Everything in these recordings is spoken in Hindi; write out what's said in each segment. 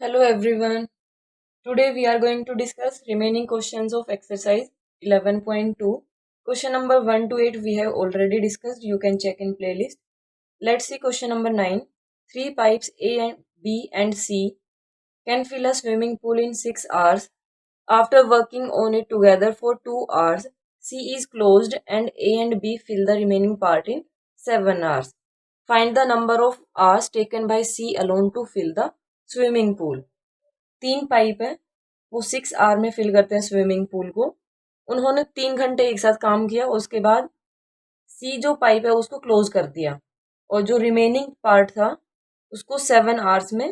Hello everyone. Today we are going to discuss remaining questions of exercise 11.2. Question number 1 to 8 we have already discussed. You can check in playlist. Let's see question number 9. Three pipes A and B and C can fill a swimming pool in 6 hours. After working on it together for 2 hours, C is closed and A and B fill the remaining part in 7 hours. Find the number of hours taken by C alone to fill the swimming pool. 3 pipe है, वो 6 आवर में फिल करते हैं स्विमिंग पूल को. उन्होंने 3 घंटे एक साथ काम किया. उसके बाद सी जो पाइप है उसको क्लोज कर दिया और जो रिमेनिंग पार्ट था उसको 7 आवर्स में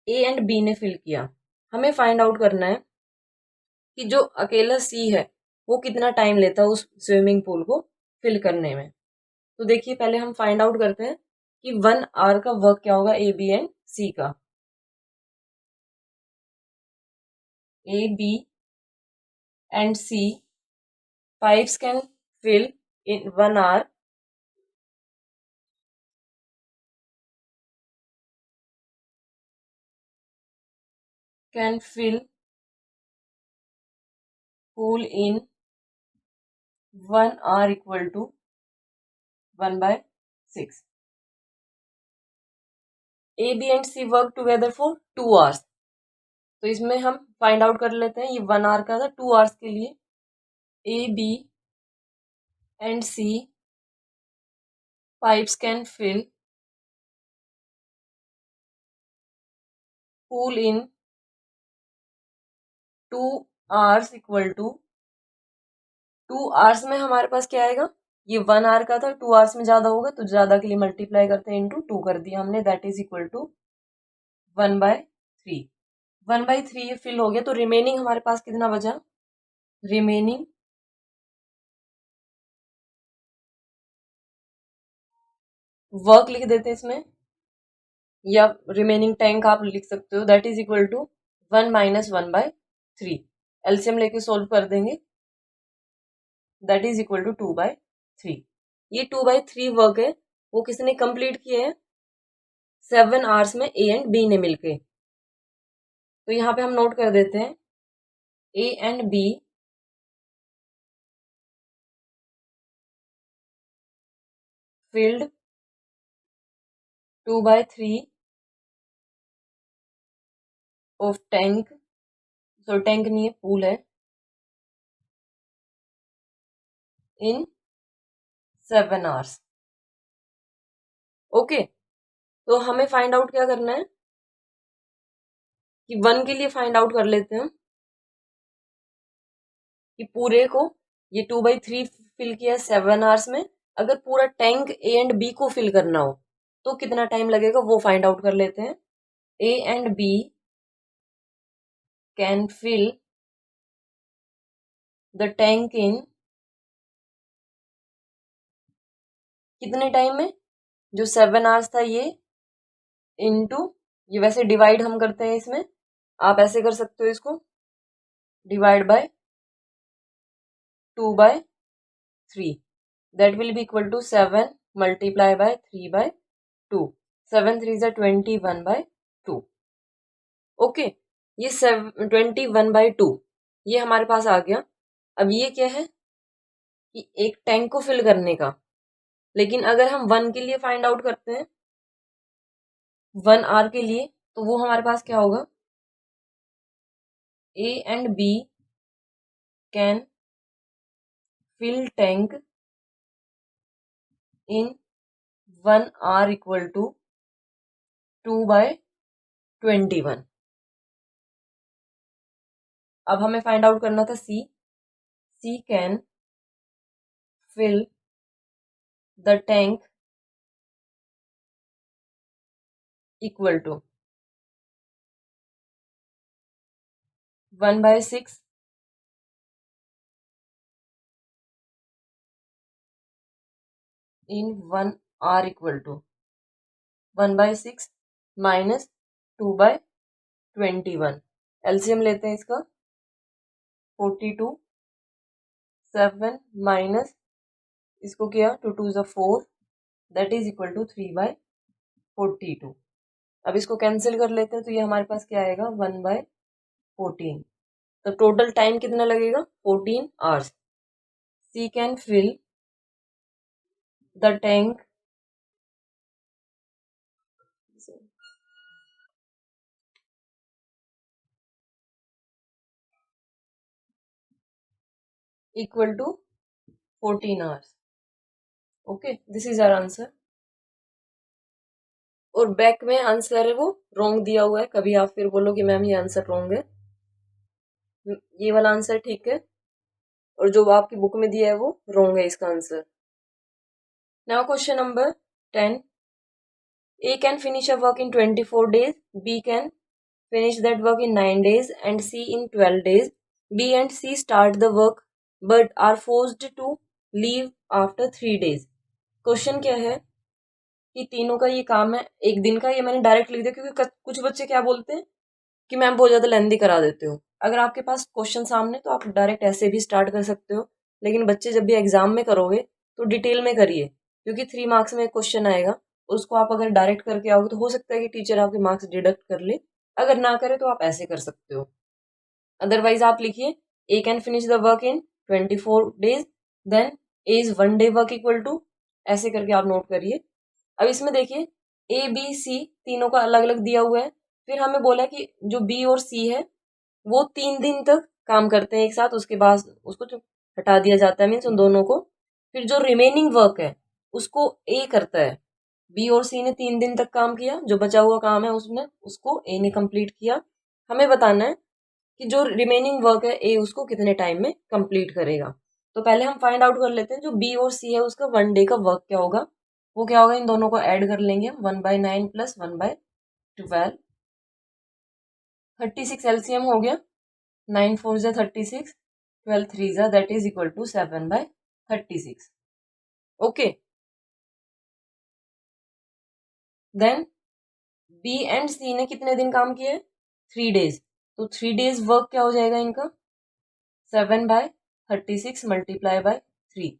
ए एंड बी ने फिल किया. हमें फाइंड आउट करना है कि जो अकेला सी है वो कितना टाइम लेता है उस स्विमिंग पूल को फिल करने में. तो देखिए पहले हम फाइंड आउट करते हैं कि 1 आवर का वर्क क्या होगा ए बी एंड सी का. A, B and C pipes can fill in 1 hour. Can fill pool in 1 hour equal to 1/6. A, B and C work together for 2 hours. तो इसमें हम फाइंड आउट कर लेते हैं. ये 1 आवर का था. 2 आवर्स के लिए A, B and C pipes can fill pool in 2 hours equal to 2 hours में हमारे पास क्या आएगा. ये 1 आवर का था. 2 आवर्स में ज्यादा होगा तो ज्यादा के लिए मल्टीप्लाई करते हैं इंटू 2 कर दिया हमने. That is equal to 1/3. 1/3 ये फिल हो गया. तो रिमेनिंग हमारे पास कितना बचा. रिमेनिंग वर्क लिख देते हैं इसमें या रिमेनिंग टैंक आप लिख सकते हो. That is equal to 1 - 1/3. LCM लेके सोल्व कर देंगे. That is equal to 2/3. ये 2/3 वर्क है वो किसने कंप्लीट किए हैं. 7 आवर्स में ए एंड बी ने मिलके. तो यहाँ पे हम नोट कर देते हैं A and B filled 2/3 of tank. So tank नहीं है पूल है. in 7 hours. ओके. तो हमें फाइंड आउट क्या करना है कि 1 के लिए फाइंड आउट कर लेते हैं कि पूरे को ये 2/3 फिल किया 7 आवर्स में. अगर पूरा टैंक ए एंड बी को फिल करना हो तो कितना टाइम लगेगा वो फाइंड आउट कर लेते हैं. A and B can fill the tank in कितने टाइम में. जो 7 आवर्स था ये इनटू ये वैसे डिवाइड हम करते हैं इसमें. आप ऐसे कर सकते हो इसको divide by 2/3. That will be equal to 7 multiply by 3/2. 7 3 = 21/2. Okay. ये 21/2 ये हमारे पास आ गया. अब ये क्या है कि एक टैंक को फिल करने का. लेकिन अगर हम 1 के लिए फाइंड आउट करते हैं 1 आवर के लिए तो वो हमारे पास क्या होगा. A and B can fill tank in 1 hour equal to 2/21. अब हमें फाइंड आउट करना था C. C can fill the tank equal to 1/6 in 1 hour equal to 1/6 minus 2/21. LCM लेते हैं इसका 42. 7 माइनस इसको किया 2 2 = 4. That is equal to 3/42. अब इसको कैंसिल कर लेते हैं तो ये हमारे पास क्या आएगा 1/14। तो टोटल टाइम कितना लगेगा 14 hours. C can fill the tank equal to 14 hours. Okay, this is our answer. और बैक में आंसर है वो रॉन्ग दिया हुआ है, कभी आप फिर बोलो कि मैम ये आंसर रॉन्ग है। ये वाला आंसर ठीक है और जो आपकी बुक में दिया है वो रॉन्ग है इसका answer. Now question number 10। A can finish a work in 24 days, B can finish that work in 9 days and C in 12 days. B and C start the work but are forced to leave after 3 days. Question क्या है कि तीनों का ये काम है एक दिन का। ये मैंने डायरेक्ट लिख दिया क्योंकि कुछ बच्चे क्या बोलते हैं कि मैम बहुत ज़्यादा लेंदी करा देते हो। अगर आपके पास क्वेश्चन सामने तो आप डायरेक्ट ऐसे भी स्टार्ट कर सकते हो, लेकिन बच्चे जब भी एग्जाम में करोगे तो डिटेल में करिए, क्योंकि 3 मार्क्स में एक क्वेश्चन आएगा और उसको आप अगर डायरेक्ट करके आओगे तो हो सकता है कि टीचर आपके मार्क्स डिडक्ट कर ले। अगर ना करे तो आप ऐसे कर सकते हो। अदरवाइज आप लिखिए A can finish the work in 24 days, then A is 1 day work equal to, ऐसे करके आप नोट करिए। अब इसमें देखिए ए बी सी तीनों का अलग अलग दिया हुआ है, फिर हमें बोला है कि जो बी और सी है वो 3 दिन तक काम करते हैं एक साथ, उसके बाद उसको जो हटा दिया जाता है, मीन्स उन दोनों को। फिर जो रिमेनिंग वर्क है उसको ए करता है। बी और सी ने 3 दिन तक काम किया, जो बचा हुआ काम है उसने उसको ए ने कंप्लीट किया। हमें बताना है कि जो रिमेनिंग वर्क है ए उसको कितने टाइम में कंप्लीट करेगा। तो पहले हम फाइंड आउट कर लेते हैं जो बी और सी है उसका 1 डे का वर्क क्या होगा। वो क्या होगा, इन दोनों को ऐड कर लेंगे हम, 1/9 प्लस 1/12। 36 एलसीएम हो गया, 9 4 जा 36, 12 3 जा that is equal to 7/36। Okay, then B and C ने कितने दिन काम किया है 3 days, तो 3 days वर्क क्या हो जाएगा इनका 7/36 मल्टीप्लाई बाय 3,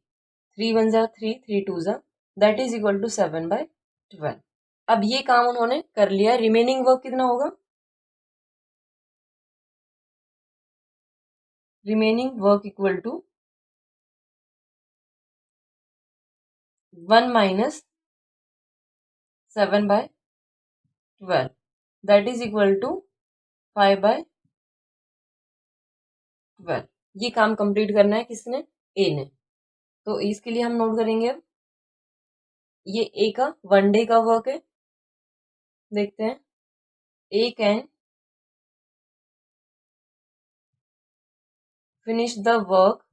3 1 जा 3, 3 2 जा दैट इज इक्वल टू 7/12। अब ये काम उन्होंने कर लिया, रिमेनिंग वर्क कितना होगा, remaining work equal to 1 minus 7/12 that is equal to 5/12। ये काम कंप्लीट करना है किसने, ए ने। तो इसके लिए हम नोट करेंगे अब ये ए का 1 डे का वर्क है। देखते हैं, A can finish the work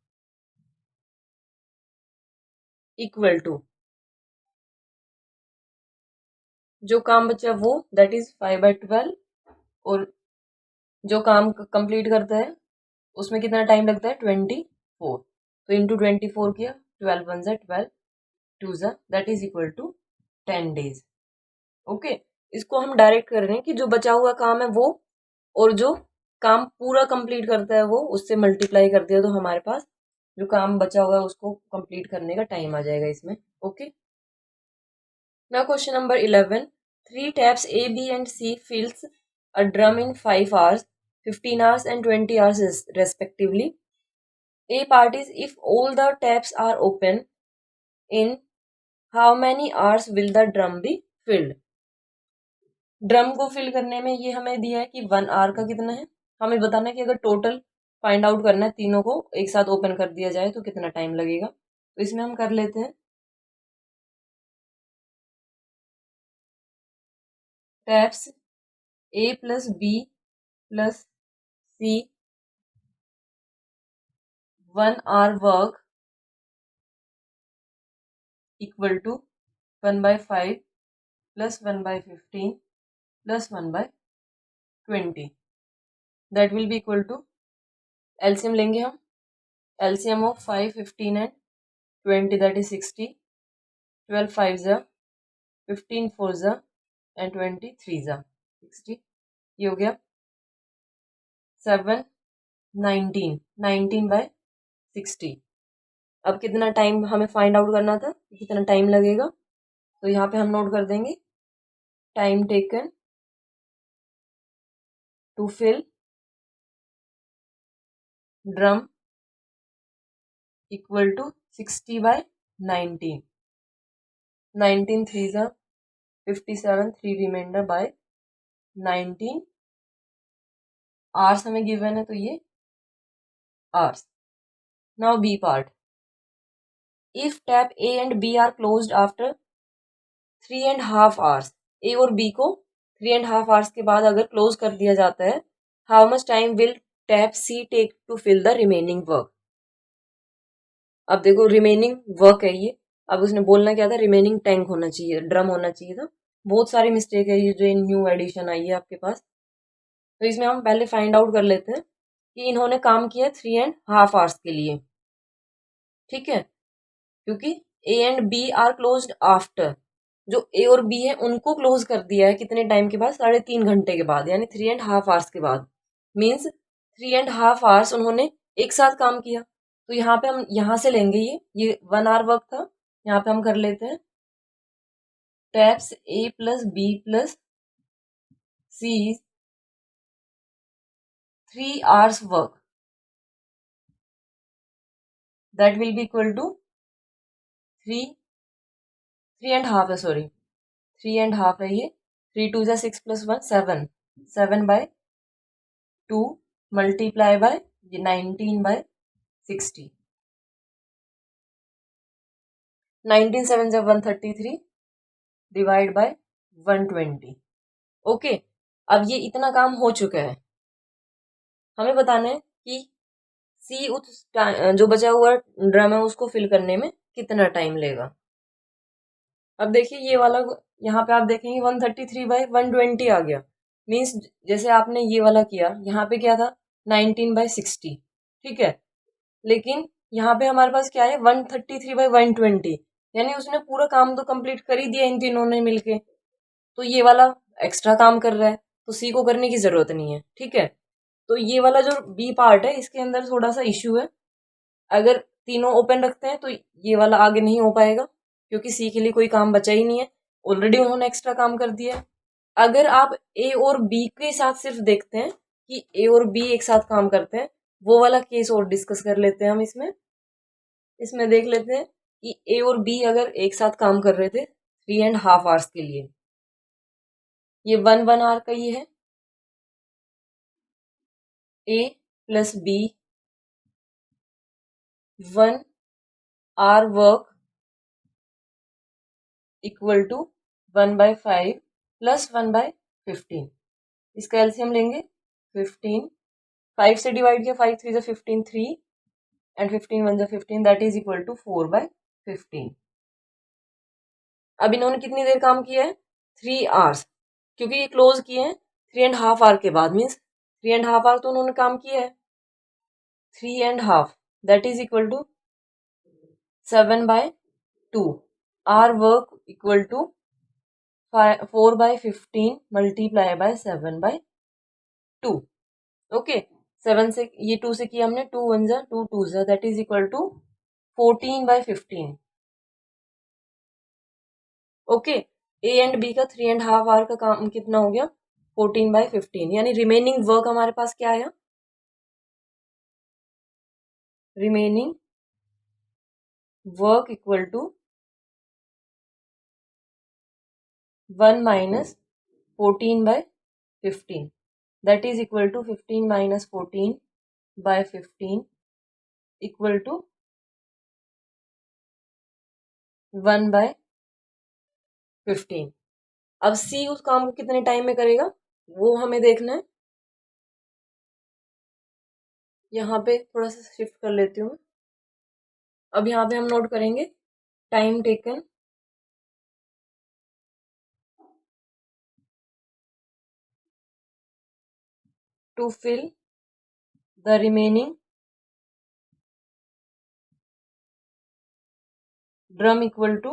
equal to, जो काम बचा वो दैट इज 5/12, और जो काम कंप्लीट करता है उसमें कितना टाइम लगता है 24, तो इंटू 24 किया, 12 1 जा 12, 2 जा that is equal to 10 days। ओके, इसको हम डायरेक्ट कर रहे हैं कि जो बचा हुआ काम है वो और जो काम पूरा कंप्लीट करता है वो उससे मल्टीप्लाई कर दिया, तो हमारे पास जो काम बचा हुआ है उसको कंप्लीट करने का टाइम आ जाएगा इसमें। Okay, now question number 11। 3 taps A, B and C fills a drum in 5 hours, 15 hours and 20 hours respectively. A part is if all the taps are open, in how many hours will the drum be filled? Drum को फिल करने में ये हमें दिया है कि 1 आवर का कितना है, हमें बताना है कि अगर टोटल फाइंड आउट करना है तीनों को एक साथ ओपन कर दिया जाए तो कितना टाइम लगेगा। तो इसमें हम कर लेते हैं, taps A plus B plus C 1 hour work equal to 1/5 plus 1/15 plus 1/20 that will be equal to, LCM लेंगे हम, LCM of 5 15 and 20 that is 60, 12 5 जा 15 4 जा एंड 20 3 जा 60, ये हो गया 7 19 19/60। अब कितना टाइम हमें फाइंड आउट करना था, कितना टाइम लगेगा, तो यहाँ पे हम नोट कर देंगे time taken to fill drum equal to 60 by 19. 19 3s are 57, 3 remainder by 19 hours हमें गिवन है, तो ये hours. Now B part. If tap A and B are closed after 3.5 hours, A और B को 3.5 hours के बाद अगर क्लोज कर दिया जाता है, how much time will tap C take to fill the remaining work? अब देखो रिमेनिंग वर्क है ये, अब उसने बोलना क्या था, रिमेनिंग टैंक होना चाहिए, ड्रम होना चाहिए था. बहुत सारी मिस्टेक है ये जो न्यू एडिशन आई है आपके पास. तो इसमें हम पहले फाइंड आउट कर लेते हैं कि इन्होंने काम किया 3.5 hours के लिए. ठीक है, क्योंकि A and B are closed after, जो ए और बी है उनको क्लोज कर दिया है कितने टाइम के बाद, 3.5 घंटे के बाद, यानी 3.5 hours के बाद. मीन्स 3.5 hours उन्होंने एक साथ काम किया. तो यहाँ पे हम यहाँ से लेंगे ये 1 hour वर्क था, यहाँ पे हम कर लेते हैं taps A plus B plus C 3 hours work, that will be equal to 3.5 है, सॉरी 3.5 है ये. 3 2 6 + 1 7, 7/2 multiply by 19/60. 19 7 133 divide by 120. Okay, अब ये इतना काम हो चुका है. हमें बताना है कि सी उस जो बचा हुआ ड्रम है उसको फिल करने में कितना टाइम लेगा. अब देखिए ये वाला, यहाँ पे आप देखेंगे 133/120 आ गया. मीन्स जैसे आपने ये वाला किया, यहाँ पे क्या था 19/60. ठीक है, लेकिन यहाँ पे हमारे पास क्या है 133/120, यानी उसने पूरा काम तो कंप्लीट कर ही दिया इन तीनों ने मिलके. तो ये वाला एक्स्ट्रा काम कर रहा है, तो सी को करने की जरूरत नहीं है. ठीक है, तो ये वाला जो बी पार्ट है इसके अंदर थोड़ा सा इश्यू है. अगर तीनों ओपन रखते हैं तो ये वाला आगे नहीं हो पाएगा, क्योंकि सी के लिए कोई काम बचा ही नहीं है, ऑलरेडी उन्होंने एक्स्ट्रा काम कर दिया है. अगर आप ए और बी के साथ सिर्फ देखते हैं कि ए और बी एक साथ काम करते हैं, वो वाला केस और डिस्कस कर लेते हैं हम. इसमें देख लेते हैं कि ए और बी अगर एक साथ काम कर रहे थे 3.5 hours के लिए, ये 1 hour का ये है. A plus B 1 hour work equal to 1/5 plus 1/15. इसका एलसीएम लेंगे 15, 5 से डिवाइड किया, 5 3 15, 3 and 15 1 15, that is equal to 4/15. अब इन्होंने कितनी देर काम किया है 3 hours, क्योंकि ये क्लोज किए हैं 3.5 hour के बाद. मीन्स 3.5 hour तो उन्होंने काम किया है. 3.5 that is equal to 7/2. Our work equal to 4/15 multiply by 7/2. Okay, 7 से ये 2 से किया हमने, 2 1 2 2 that is equal to 14/15. Okay, A and B का 3.5 hour का काम कितना हो गया 14/15, यानी रिमेनिंग वर्क हमारे पास क्या आया, remaining work equal to 1 minus 14/15, that is equal to 15 minus 14/15 equal to 1/15. अब सी उस काम को कितने टाइम में करेगा वो हमें देखना है. यहाँ पे थोड़ा सा शिफ्ट कर लेती हूँ. अब यहाँ पे हम नोट करेंगे time taken to fill the remaining drum equal to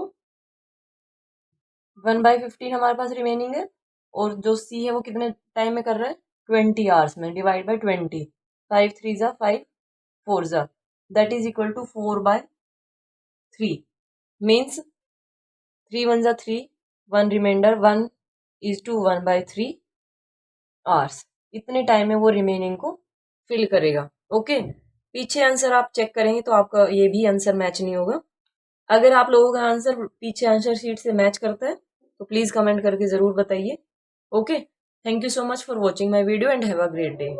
1/15 हमारे पास रिमेनिंग है, और जो सी है वो कितने टाइम में कर रहा है 20 hours में, divide by 20, 5 3 5 4 that is equal to 4/3. Means 3 1 3, 1 remainder, 1 is to 1/3 hours इतने टाइम में वो रिमेनिंग को फिल करेगा। ओके, पीछे आंसर आप चेक करेंगे तो आपका ये भी आंसर मैच नहीं होगा। अगर आप लोगों का आंसर पीछे आंसर शीट से मैच करता है तो प्लीज कमेंट करके जरूर बताइए। Okay, thank you so much for watching my video and have a great day.